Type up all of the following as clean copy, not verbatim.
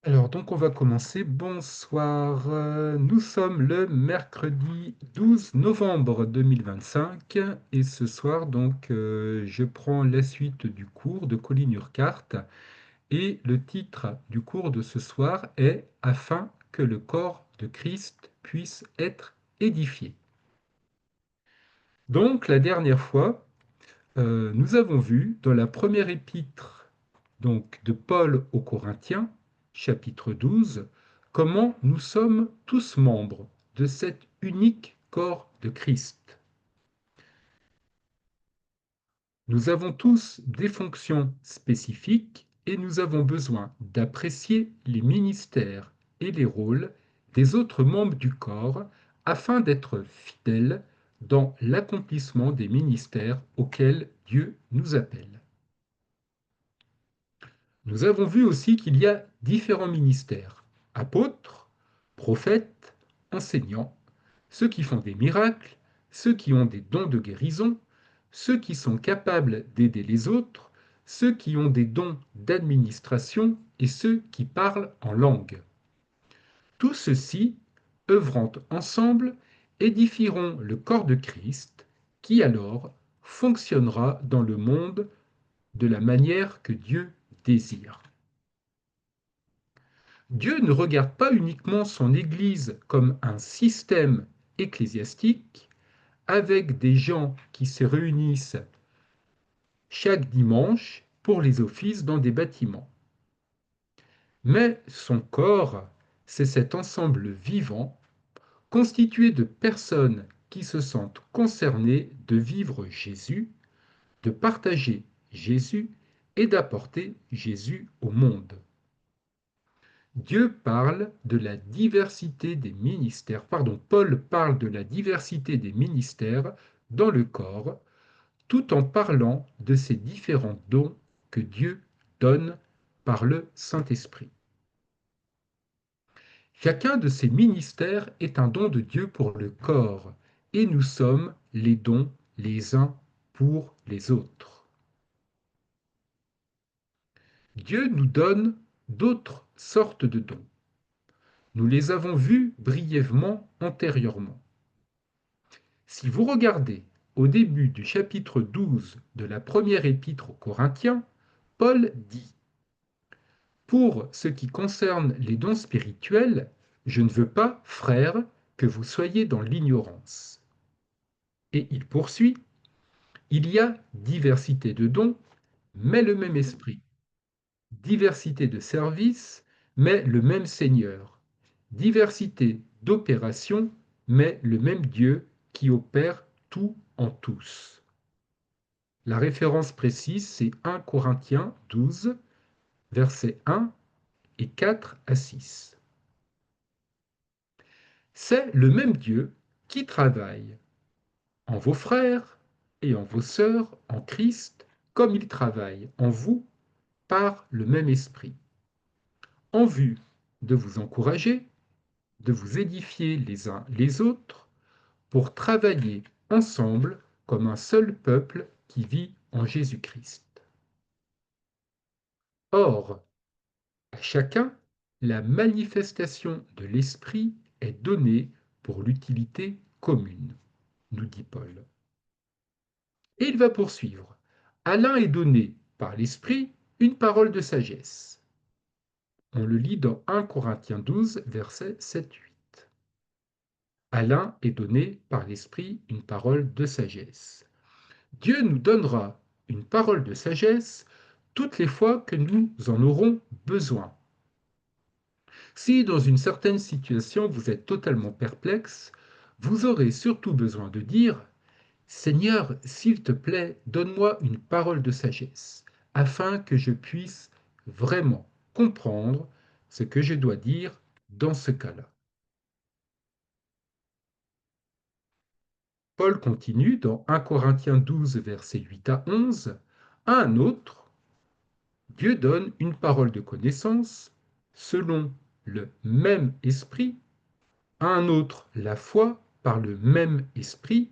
Alors, donc on va commencer. Bonsoir. Nous sommes le mercredi 12 novembre 2025 et ce soir, je prends la suite du cours de Colin Urquhart et le titre du cours de ce soir est Afin que le corps de Christ puisse être édifié. Donc, la dernière fois, nous avons vu dans la première épître de Paul aux Corinthiens, chapitre 12, comment nous sommes tous membres de cet unique corps de Christ. Nous avons tous des fonctions spécifiques et nous avons besoin d'apprécier les ministères et les rôles des autres membres du corps afin d'être fidèles dans l'accomplissement des ministères auxquels Dieu nous appelle. Nous avons vu aussi qu'il y a différents ministères: apôtres, prophètes, enseignants, ceux qui font des miracles, ceux qui ont des dons de guérison, ceux qui sont capables d'aider les autres, ceux qui ont des dons d'administration et ceux qui parlent en langue. Tous ceux-ci, œuvrant ensemble, édifieront le corps de Christ, qui alors fonctionnera dans le monde de la manière que Dieu désire. Dieu ne regarde pas uniquement son Église comme un système ecclésiastique avec des gens qui se réunissent chaque dimanche pour les offices dans des bâtiments. Mais son corps, c'est cet ensemble vivant constitué de personnes qui se sentent concernées de vivre Jésus, de partager Jésus et d'apporter Jésus au monde. Dieu parle de la diversité des ministères, Paul parle de la diversité des ministères dans le corps, tout en parlant de ces différents dons que Dieu donne par le Saint-Esprit. Chacun de ces ministères est un don de Dieu pour le corps, et nous sommes les dons les uns pour les autres. Dieu nous donne d'autres sortes de dons. Nous les avons vus brièvement antérieurement. Si vous regardez au début du chapitre 12 de la première épître aux Corinthiens, Paul dit: Pour ce qui concerne les dons spirituels, je ne veux pas, frères, que vous soyez dans l'ignorance. Et il poursuit: Il y a diversité de dons, mais le même esprit. Diversité de services, mais le même Seigneur. Diversité d'opérations, mais le même Dieu qui opère tout en tous. La référence précise, c'est 1 Corinthiens 12, versets 1 et 4 à 6. C'est le même Dieu qui travaille en vos frères et en vos sœurs en Christ, comme il travaille en vous par le même esprit, en vue de vous encourager, de vous édifier les uns les autres, pour travailler ensemble comme un seul peuple qui vit en Jésus-Christ. Or, à chacun, la manifestation de l'Esprit est donnée pour l'utilité commune, nous dit Paul. Et il va poursuivre. À l'un est donné par l'Esprit une parole de sagesse. On le lit dans 1 Corinthiens 12, versets 7-8. À l'un est donné par l'Esprit une parole de sagesse. Dieu nous donnera une parole de sagesse toutes les fois que nous en aurons besoin. Si dans une certaine situation vous êtes totalement perplexe, vous aurez surtout besoin de dire: Seigneur, s'il te plaît, donne-moi une parole de sagesse, afin que je puisse vraiment comprendre ce que je dois dire dans ce cas-là. Paul continue dans 1 Corinthiens 12, versets 8 à 11. À un autre, Dieu donne une parole de connaissance selon le même esprit, à un autre la foi par le même esprit,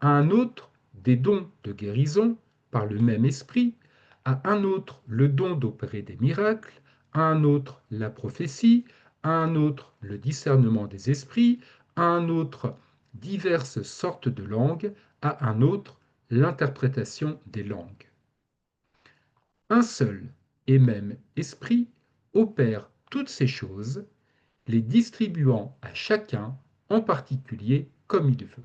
à un autre des dons de guérison par le même esprit, à un autre le don d'opérer des miracles, à un autre la prophétie, à un autre le discernement des esprits, à un autre diverses sortes de langues, à un autre l'interprétation des langues. Un seul et même esprit opère toutes ces choses, les distribuant à chacun en particulier comme il veut.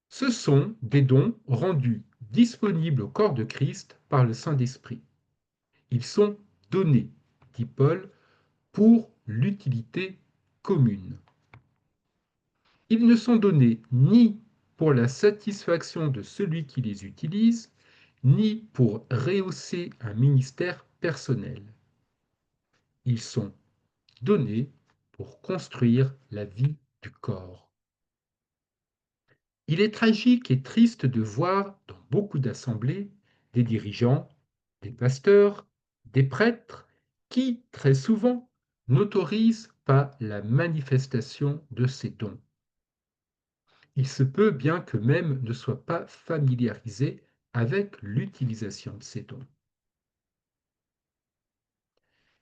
Ce sont des dons rendus disponibles au corps de Christ par le Saint-Esprit. Ils sont donnés, dit Paul, pour l'utilité commune. Ils ne sont donnés ni pour la satisfaction de celui qui les utilise, ni pour rehausser un ministère personnel. Ils sont donnés pour construire la vie du corps. Il est tragique et triste de voir dans beaucoup d'assemblées des dirigeants, des pasteurs, des prêtres qui, très souvent, n'autorisent pas la manifestation de ces dons. Il se peut bien qu'eux-mêmes ne soient pas familiarisés avec l'utilisation de ces dons.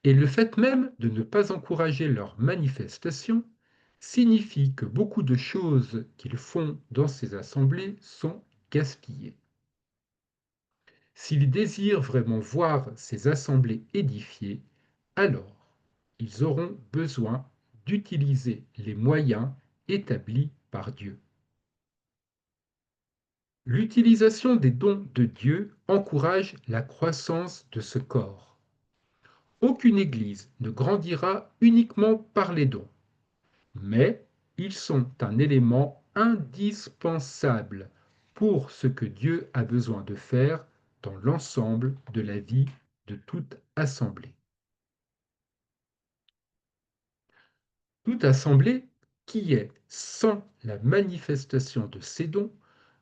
Et le fait même de ne pas encourager leur manifestation signifie que beaucoup de choses qu'ils font dans ces assemblées sont gaspillées. S'ils désirent vraiment voir ces assemblées édifiées, alors ils auront besoin d'utiliser les moyens établis par Dieu. L'utilisation des dons de Dieu encourage la croissance de ce corps. Aucune Église ne grandira uniquement par les dons, mais ils sont un élément indispensable pour ce que Dieu a besoin de faire dans l'ensemble de la vie de toute assemblée. Toute assemblée qui est sans la manifestation de ces dons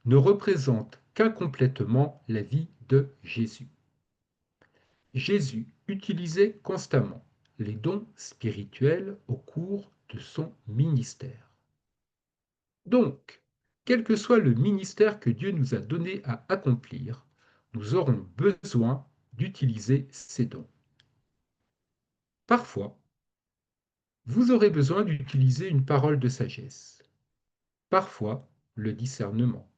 ne représente qu'incomplètement la vie de Jésus. Jésus utilisait constamment les dons spirituels au cours de son ministère. Donc, quel que soit le ministère que Dieu nous a donné à accomplir, nous aurons besoin d'utiliser ces dons. Parfois, vous aurez besoin d'utiliser une parole de sagesse, parfois le discernement,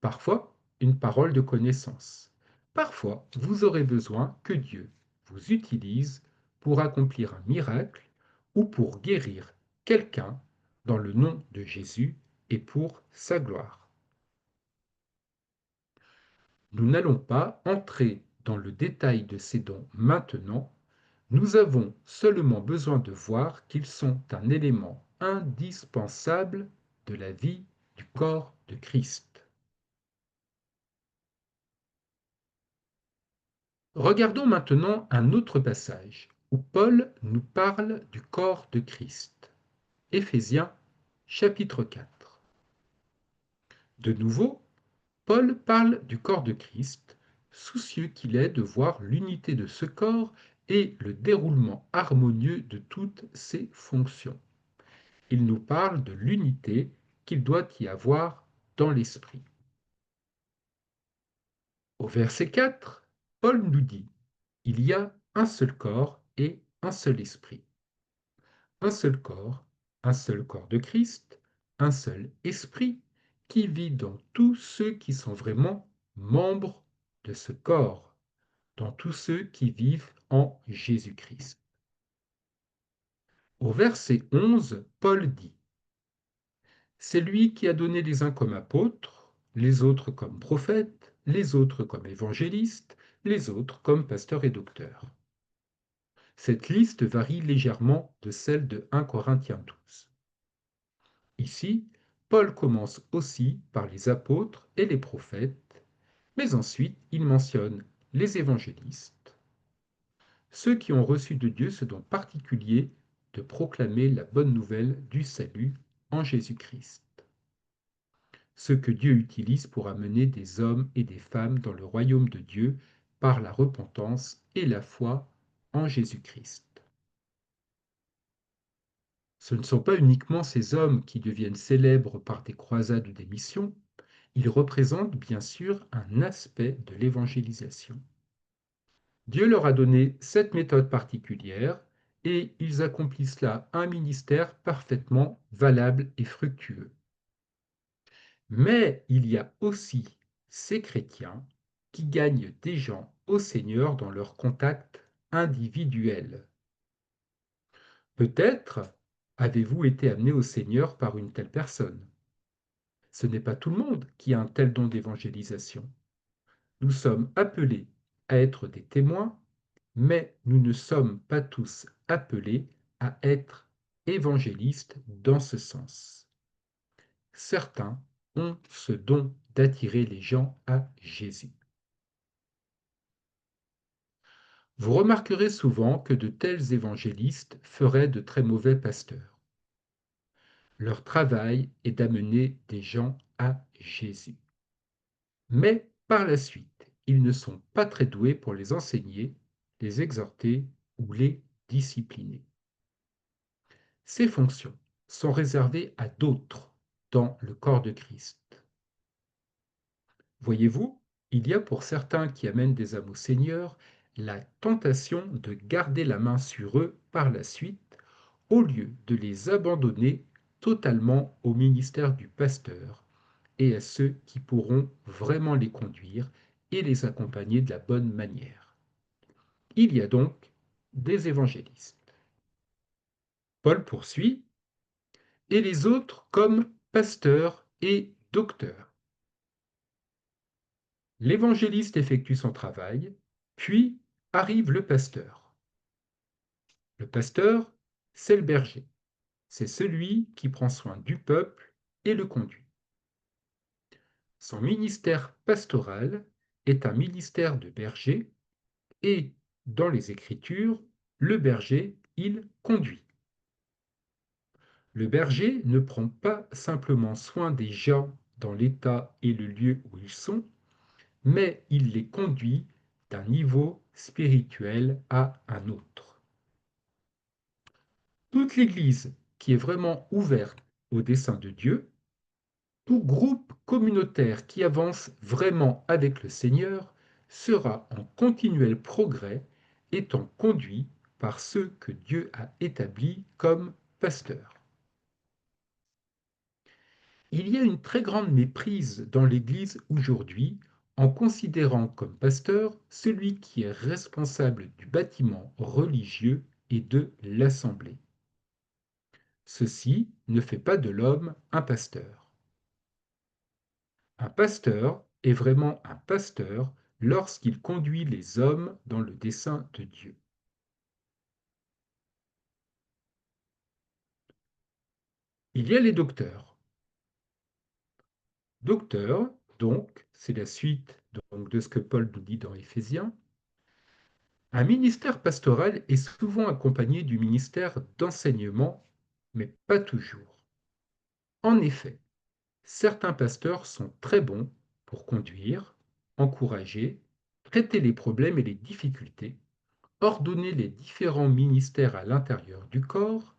parfois une parole de connaissance. Parfois, vous aurez besoin que Dieu vous utilise pour accomplir un miracle ou pour guérir quelqu'un dans le nom de Jésus et pour sa gloire. Nous n'allons pas entrer dans le détail de ces dons maintenant, nous avons seulement besoin de voir qu'ils sont un élément indispensable de la vie du corps de Christ. Regardons maintenant un autre passage où Paul nous parle du corps de Christ. Éphésiens chapitre 4. De nouveau, Paul parle du corps de Christ, soucieux qu'il est de voir l'unité de ce corps et le déroulement harmonieux de toutes ses fonctions. Il nous parle de l'unité qu'il doit y avoir dans l'esprit. Au verset 4, Paul nous dit: il y a un seul corps et un seul esprit. Un seul corps de Christ, un seul esprit qui vit dans tous ceux qui sont vraiment membres de ce corps, dans tous ceux qui vivent en Jésus-Christ. Au verset 11, Paul dit: c'est lui qui a donné les uns comme apôtres, les autres comme prophètes, les autres comme évangélistes, les autres comme pasteurs et docteurs. Cette liste varie légèrement de celle de 1 Corinthiens 12. Ici, Paul commence aussi par les apôtres et les prophètes, mais ensuite il mentionne les évangélistes, ceux qui ont reçu de Dieu ce don particulier de proclamer la bonne nouvelle du salut en Jésus-Christ, ceux que Dieu utilise pour amener des hommes et des femmes dans le royaume de Dieu par la repentance et la foi en Jésus-Christ. Ce ne sont pas uniquement ces hommes qui deviennent célèbres par des croisades ou des missions, Ils représentent bien sûr un aspect de l'évangélisation. Dieu leur a donné cette méthode particulière et ils accomplissent là un ministère parfaitement valable et fructueux. Mais il y a aussi ces chrétiens qui gagnent des gens au Seigneur dans leur contact individuel. Peut-être avez-vous été amené au Seigneur par une telle personne. Ce n'est pas tout le monde qui a un tel don d'évangélisation. Nous sommes appelés à être des témoins, mais nous ne sommes pas tous appelés à être évangélistes dans ce sens. Certains ont ce don d'attirer les gens à Jésus. Vous remarquerez souvent que de tels évangélistes feraient de très mauvais pasteurs. Leur travail est d'amener des gens à Jésus. Mais par la suite, ils ne sont pas très doués pour les enseigner, les exhorter ou les discipliner. Ces fonctions sont réservées à d'autres dans le corps de Christ. Voyez-vous, il y a pour certains qui amènent des âmes au Seigneur la tentation de garder la main sur eux par la suite, au lieu de les abandonner totalement au ministère du pasteur et à ceux qui pourront vraiment les conduire et les accompagner de la bonne manière. Il y a donc des évangélistes. Paul poursuit, et les autres comme pasteurs et docteurs. L'évangéliste effectue son travail, puis arrive le pasteur. Le pasteur, c'est le berger. C'est celui qui prend soin du peuple et le conduit. Son ministère pastoral est un ministère de berger et, dans les Écritures, le berger, il conduit. Le berger ne prend pas simplement soin des gens dans l'état et le lieu où ils sont, mais il les conduit d'un niveau spirituel à un autre. Toute l'Église qui est vraiment ouverte au dessein de Dieu, tout groupe communautaire qui avance vraiment avec le Seigneur sera en continuel progrès, étant conduit par ceux que Dieu a établis comme pasteurs. Il y a une très grande méprise dans l'Église aujourd'hui en considérant comme pasteur celui qui est responsable du bâtiment religieux et de l'assemblée. Ceci ne fait pas de l'homme un pasteur. Un pasteur est vraiment un pasteur lorsqu'il conduit les hommes dans le dessein de Dieu. Il y a les docteurs. Docteur, donc, c'est la suite donc, de ce que Paul nous dit dans Éphésiens. Un ministère pastoral est souvent accompagné du ministère d'enseignement, mais pas toujours. En effet, certains pasteurs sont très bons pour conduire, encourager, traiter les problèmes et les difficultés, ordonner les différents ministères à l'intérieur du corps,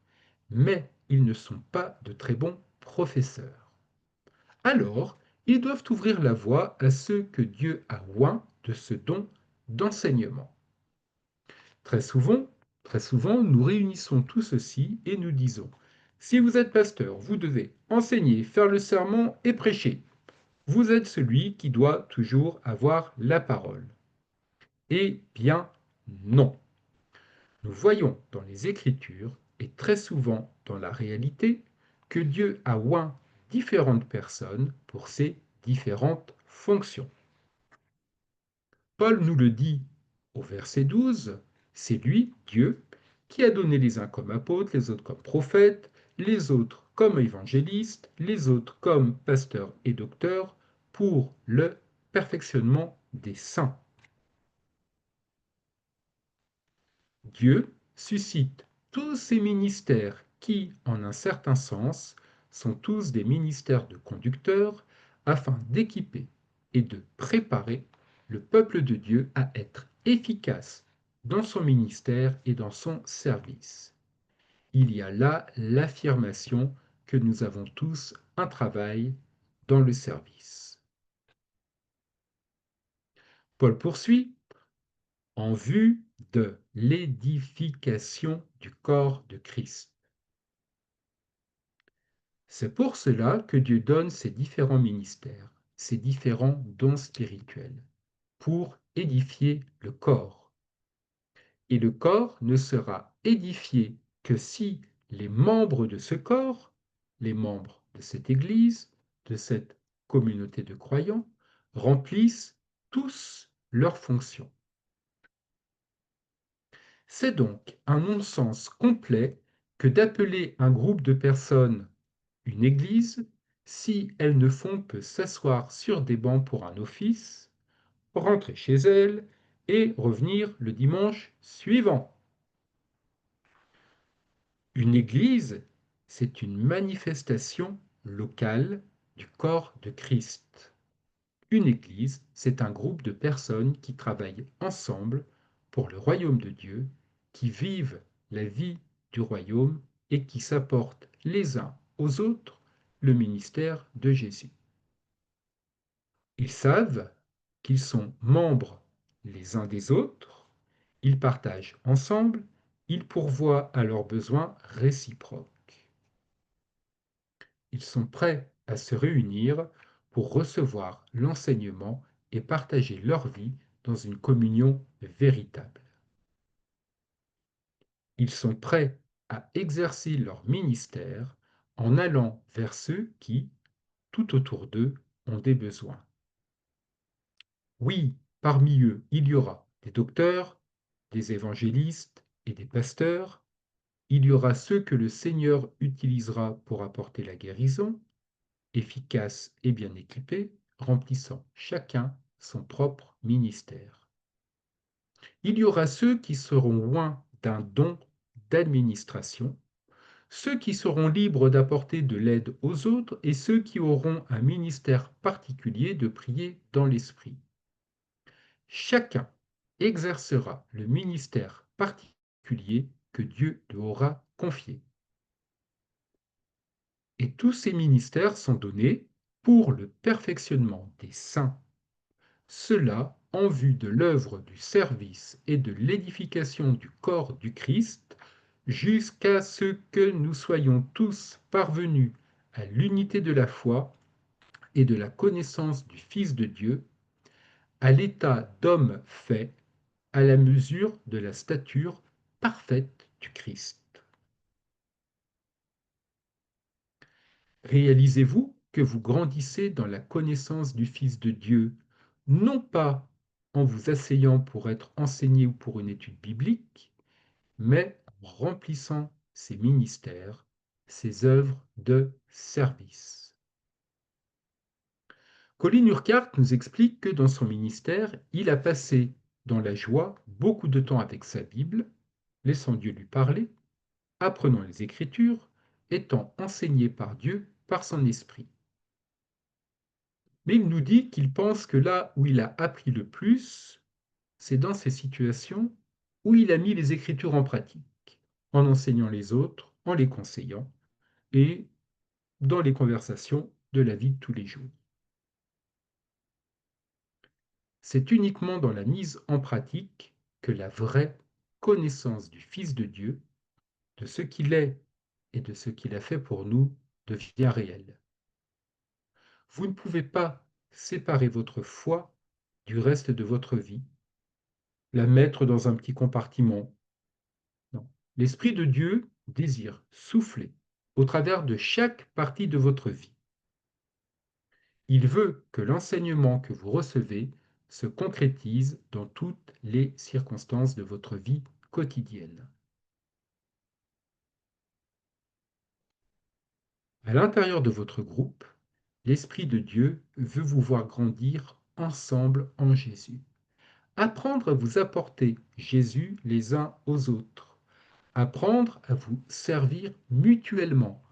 mais ils ne sont pas de très bons professeurs. Alors, ils doivent ouvrir la voie à ceux que Dieu a oints de ce don d'enseignement. Très souvent, très souvent, nous réunissons tout ceci et nous disons, si vous êtes pasteur, vous devez enseigner, faire le sermon et prêcher. Vous êtes celui qui doit toujours avoir la parole. Eh bien, non. Nous voyons dans les Écritures, et très souvent dans la réalité, que Dieu a oint différentes personnes pour ces différentes fonctions. Paul nous le dit au verset 12, c'est lui, Dieu, qui a donné les uns comme apôtres, les autres comme prophètes, les autres comme évangélistes, les autres comme pasteurs et docteurs, pour le perfectionnement des saints. Dieu suscite tous ces ministères qui, en un certain sens, sont tous des ministères de conducteurs, afin d'équiper et de préparer le peuple de Dieu à être efficace dans son ministère et dans son service. Il y a là l'affirmation que nous avons tous un travail dans le service. Paul poursuit, en vue de l'édification du corps de Christ. C'est pour cela que Dieu donne ces différents ministères, ces différents dons spirituels, pour édifier le corps. Et le corps ne sera édifié que si les membres de ce corps, les membres de cette Église, de cette communauté de croyants, remplissent tous leurs fonctions. C'est donc un non-sens complet que d'appeler un groupe de personnes une église si elles ne font que s'asseoir sur des bancs pour un office, rentrer chez elles et revenir le dimanche suivant. Une église, c'est une manifestation locale du corps de Christ. Une église, c'est un groupe de personnes qui travaillent ensemble pour le royaume de Dieu, qui vivent la vie du royaume et qui s'apportent les uns aux autres le ministère de Jésus. Ils savent qu'ils sont membres les uns des autres, ils partagent ensemble, ils pourvoient à leurs besoins réciproques. Ils sont prêts à se réunir pour recevoir l'enseignement et partager leur vie dans une communion véritable. Ils sont prêts à exercer leur ministère en allant vers ceux qui, tout autour d'eux, ont des besoins. Oui, parmi eux, il y aura des docteurs, des évangélistes et des pasteurs. Il y aura ceux que le Seigneur utilisera pour apporter la guérison, efficaces et bien équipés, remplissant chacun son propre ministère. Il y aura ceux qui seront loin d'un don d'administration, ceux qui seront libres d'apporter de l'aide aux autres et ceux qui auront un ministère particulier de prier dans l'esprit. Chacun exercera le ministère particulier que Dieu lui aura confié. Et tous ces ministères sont donnés pour le perfectionnement des saints, cela en vue de l'œuvre du service et de l'édification du corps du Christ, jusqu'à ce que nous soyons tous parvenus à l'unité de la foi et de la connaissance du Fils de Dieu, à l'état d'homme fait, à la mesure de la stature parfaite du Christ. Réalisez-vous que vous grandissez dans la connaissance du Fils de Dieu, non pas en vous asseyant pour être enseigné ou pour une étude biblique, mais en remplissant ses ministères, ses œuvres de service. Colin Urquhart nous explique que dans son ministère, il a passé dans la joie beaucoup de temps avec sa Bible, laissant Dieu lui parler, apprenant les Écritures, étant enseigné par Dieu par son esprit. Mais il nous dit qu'il pense que là où il a appris le plus, c'est dans ces situations où il a mis les Écritures en pratique, en enseignant les autres, en les conseillant, et dans les conversations de la vie de tous les jours. C'est uniquement dans la mise en pratique que la vraie connaissance du Fils de Dieu, de ce qu'il est et de ce qu'il a fait pour nous, devient réelle. Vous ne pouvez pas séparer votre foi du reste de votre vie, la mettre dans un petit compartiment. Non. L'Esprit de Dieu désire souffler au travers de chaque partie de votre vie. Il veut que l'enseignement que vous recevez se concrétise dans toutes les circonstances de votre vie quotidienne. À l'intérieur de votre groupe, l'Esprit de Dieu veut vous voir grandir ensemble en Jésus. Apprendre à vous apporter Jésus les uns aux autres. Apprendre à vous servir mutuellement,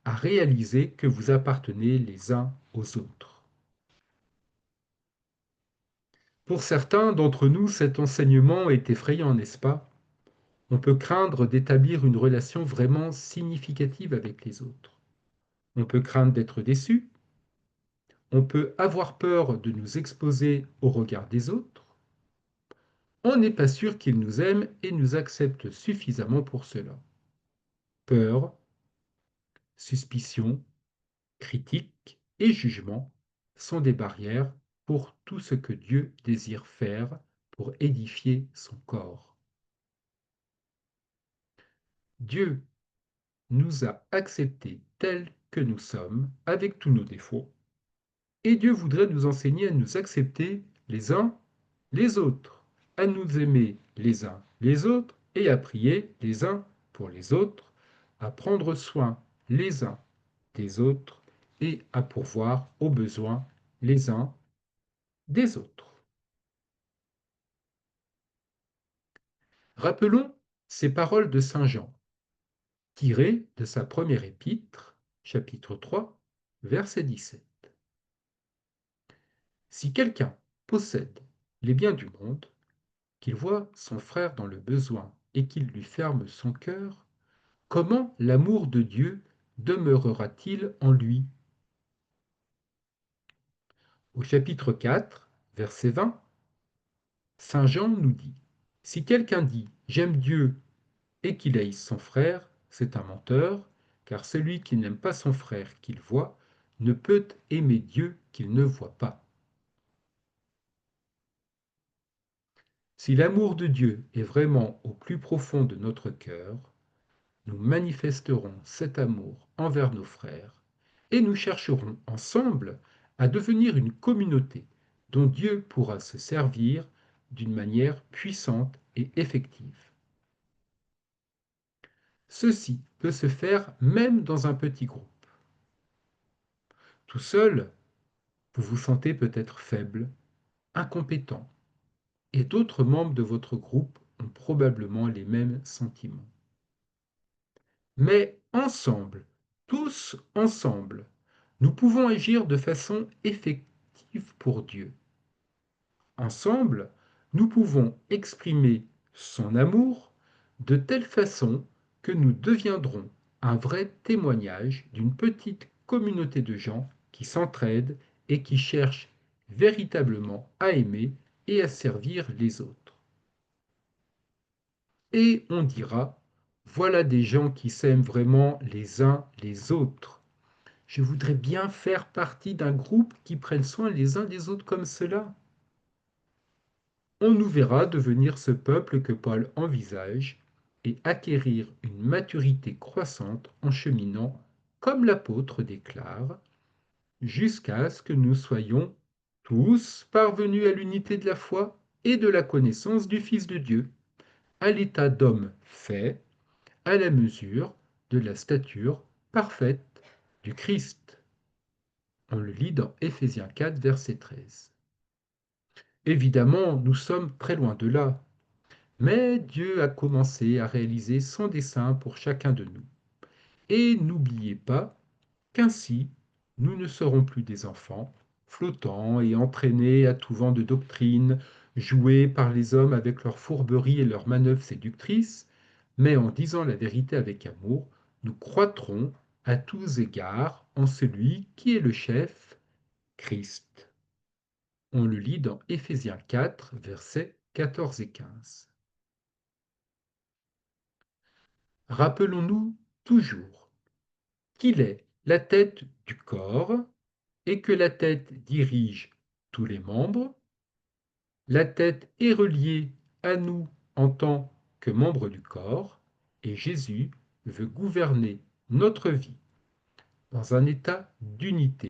à réaliser que vous appartenez les uns aux autres. Pour certains d'entre nous, cet enseignement est effrayant, n'est-ce pas? On peut craindre d'établir une relation vraiment significative avec les autres. On peut craindre d'être déçu. On peut avoir peur de nous exposer au regard des autres. on n'est pas sûr qu'il nous aime et nous accepte suffisamment pour cela. Peur, suspicion, critique et jugement sont des barrières pour tout ce que Dieu désire faire pour édifier son corps. Dieu nous a acceptés tels que nous sommes, avec tous nos défauts, et Dieu voudrait nous enseigner à nous accepter les uns les autres, à nous aimer les uns les autres et à prier les uns pour les autres, à prendre soin les uns des autres et à pourvoir aux besoins les uns des autres. Rappelons ces paroles de Saint Jean, tirées de sa première épître, chapitre 3, verset 17. Si quelqu'un possède les biens du monde, qu'il voit son frère dans le besoin et qu'il lui ferme son cœur, comment l'amour de Dieu demeurera-t-il en lui? Au chapitre 4, verset 20, Saint Jean nous dit, si quelqu'un dit j'aime Dieu et qu'il haïsse son frère, c'est un menteur, car celui qui n'aime pas son frère qu'il voit ne peut aimer Dieu qu'il ne voit pas. Si l'amour de Dieu est vraiment au plus profond de notre cœur, nous manifesterons cet amour envers nos frères et nous chercherons ensemble à devenir une communauté dont Dieu pourra se servir d'une manière puissante et effective. Ceci peut se faire même dans un petit groupe. Tout seul, vous vous sentez peut-être faible, incompétent, et d'autres membres de votre groupe ont probablement les mêmes sentiments. Mais ensemble, tous ensemble, nous pouvons agir de façon effective pour Dieu. Ensemble, nous pouvons exprimer son amour de telle façon que nous deviendrons un vrai témoignage d'une petite communauté de gens qui s'entraident et qui cherchent véritablement à aimer et à servir les autres. Et on dira, voilà des gens qui s'aiment vraiment les uns les autres. Je voudrais bien faire partie d'un groupe qui prenne soin les uns des autres comme cela. On nous verra devenir ce peuple que Paul envisage et acquérir une maturité croissante en cheminant, comme l'apôtre déclare, jusqu'à ce que nous soyons tous parvenus à l'unité de la foi et de la connaissance du Fils de Dieu, à l'état d'homme fait, à la mesure de la stature parfaite du Christ. On le lit dans Éphésiens 4, verset 13. Évidemment, nous sommes très loin de là, mais Dieu a commencé à réaliser son dessein pour chacun de nous. Et n'oubliez pas qu'ainsi, nous ne serons plus des enfants, flottants et entraînés à tout vent de doctrine, joués par les hommes avec leurs fourberies et leurs manœuvres séductrices, mais en disant la vérité avec amour, nous croîtrons à tous égards en celui qui est le chef, Christ. On le lit dans Éphésiens 4, versets 14 et 15. Rappelons-nous toujours qu'il est la tête du corps et que la tête dirige tous les membres. La tête est reliée à nous en tant que membre du corps et Jésus veut gouverner notre vie dans un état d'unité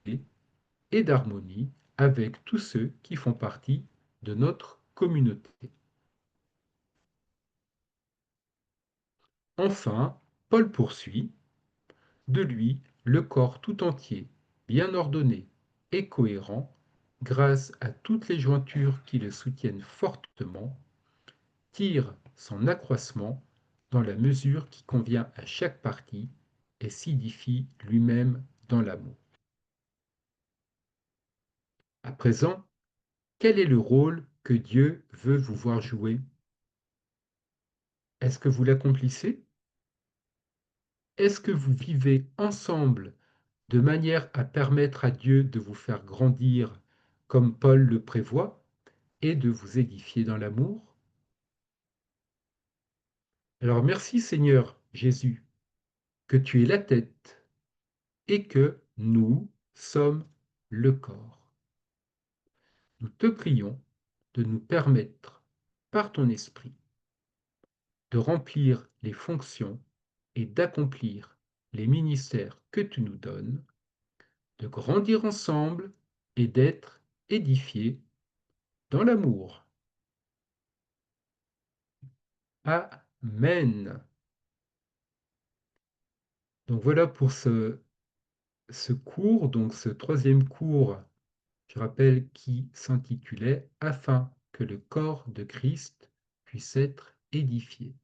et d'harmonie avec tous ceux qui font partie de notre communauté. Enfin, Paul poursuit, de lui, le corps tout entier, bien ordonné et cohérent, grâce à toutes les jointures qui le soutiennent fortement, tire son accroissement dans la mesure qui convient à chaque partie et s'édifie lui-même dans l'amour. À présent, quel est le rôle que Dieu veut vous voir jouer? Est-ce que vous l'accomplissez? Est-ce que vous vivez ensemble de manière à permettre à Dieu de vous faire grandir comme Paul le prévoit et de vous édifier dans l'amour? Alors merci Seigneur Jésus, que tu es la tête et que nous sommes le corps. Nous te prions de nous permettre, par ton esprit, de remplir les fonctions et d'accomplir les ministères que tu nous donnes, de grandir ensemble et d'être édifiés dans l'amour. Amen. Donc voilà pour ce cours, donc ce troisième cours, je rappelle, qui s'intitulait « Afin que le corps de Christ puisse être édifié ».